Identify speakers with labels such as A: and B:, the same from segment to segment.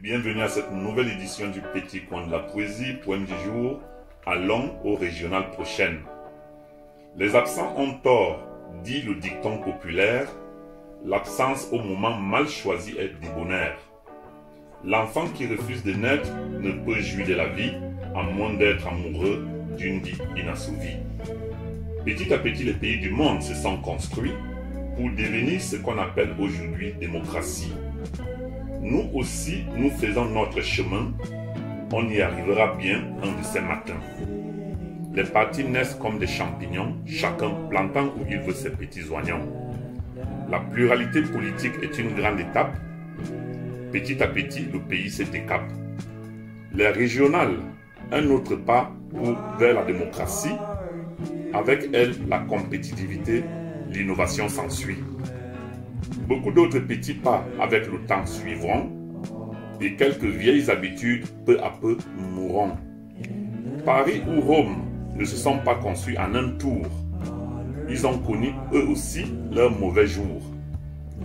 A: bienvenue à cette nouvelle édition du Petit Coin de la Poésie, poème du jour, allons aux régionales prochaines. Les absents ont tort, dit le dicton populaire, l'absence au moment mal choisi est débonnaire. L'enfant qui refuse de naître ne peut jouir de la vie, à moins d'être amoureux d'une vie inassouvie. Petit à petit, les pays du monde se sont construits pour devenir ce qu'on appelle aujourd'hui démocratie. Nous aussi, nous faisons notre chemin. On y arrivera bien un de ces matins. Les partis naissent comme des champignons, chacun plantant où il veut ses petits oignons. La pluralité politique est une grande étape. Petit à petit, le pays se décape. Les régionales, un autre pas vers la démocratie. Avec elle, la compétitivité, l'innovation s'ensuit. Beaucoup d'autres petits pas avec le temps suivront et quelques vieilles habitudes peu à peu mourront. Paris ou Rome ne se sont pas construits en un tour. Ils ont connu eux aussi leurs mauvais jours.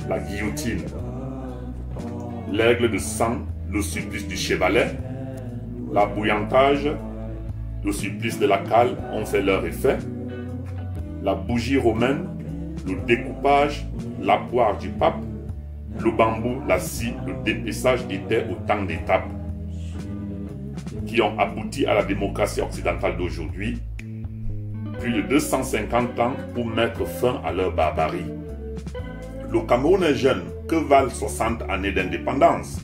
A: La guillotine, l'aigle de sang, le supplice du chevalet, la bouillantage, le supplice de la cale ont fait leur effet. La bougie romaine, le découpage, la poire du pape, le bambou, la scie, le dépeçage étaient autant d'étapes qui ont abouti à la démocratie occidentale d'aujourd'hui. Plus de 250 ans pour mettre fin à leur barbarie. Le Cameroun est jeune, que valent 60 années d'indépendance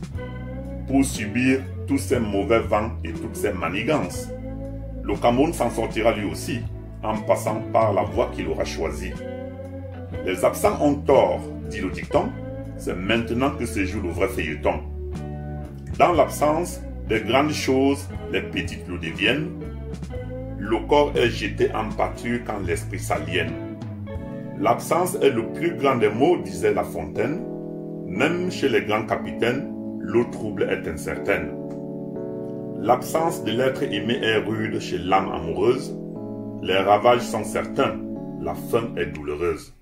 A: pour subir tous ces mauvais vents et toutes ces manigances? Le Cameroun s'en sortira lui aussi, en passant par la voie qu'il aura choisie. Les absents ont tort, dit le dicton, c'est maintenant que se joue le vrai feuilleton. Dans l'absence, des grandes choses, les petites le deviennent. Le corps est jeté en pâture quand l'esprit s'aliène. L'absence est le plus grand des maux, disait La Fontaine. Même chez les grands capitaines, l'eau trouble est incertaine. L'absence de l'être aimé est rude chez l'âme amoureuse. Les ravages sont certains, la fin est douloureuse.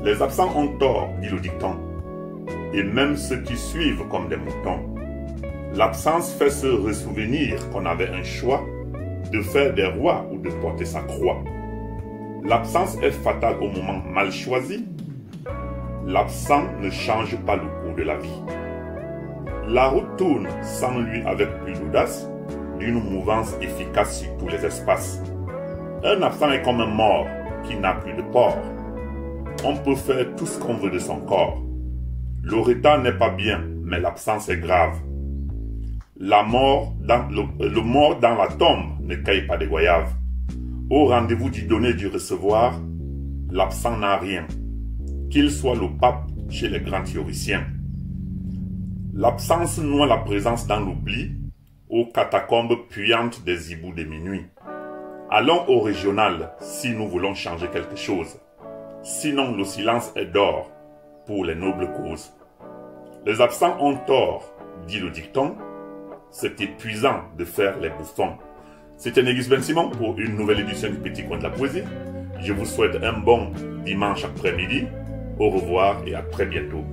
A: Les absents ont tort, dit le dicton, et même ceux qui suivent comme des moutons. L'absence fait se ressouvenir qu'on avait un choix de faire des rois ou de porter sa croix. L'absence est fatale au moment mal choisi. L'absent ne change pas le cours de la vie. La route tourne sans lui avec plus d'audace, d'une mouvance efficace sur tous les espaces. Un absent est comme un mort qui n'a plus de port. On peut faire tout ce qu'on veut de son corps. Le retard n'est pas bien, mais l'absence est grave. Le mort dans la tombe ne caille pas des goyaves. Au rendez-vous du donner et du recevoir, l'absent n'a rien. Qu'il soit le pape chez les grands théoriciens. L'absence noie la présence dans l'oubli, aux catacombes puantes des hiboux de minuit. Allons au régional si nous voulons changer quelque chose. Sinon, le silence est d'or pour les nobles causes. Les absents ont tort, dit le dicton. C'est épuisant de faire les bouffons. C'était Négus Ben Simon pour une nouvelle édition du Petit Coin de la Poésie. Je vous souhaite un bon dimanche après-midi. Au revoir et à très bientôt.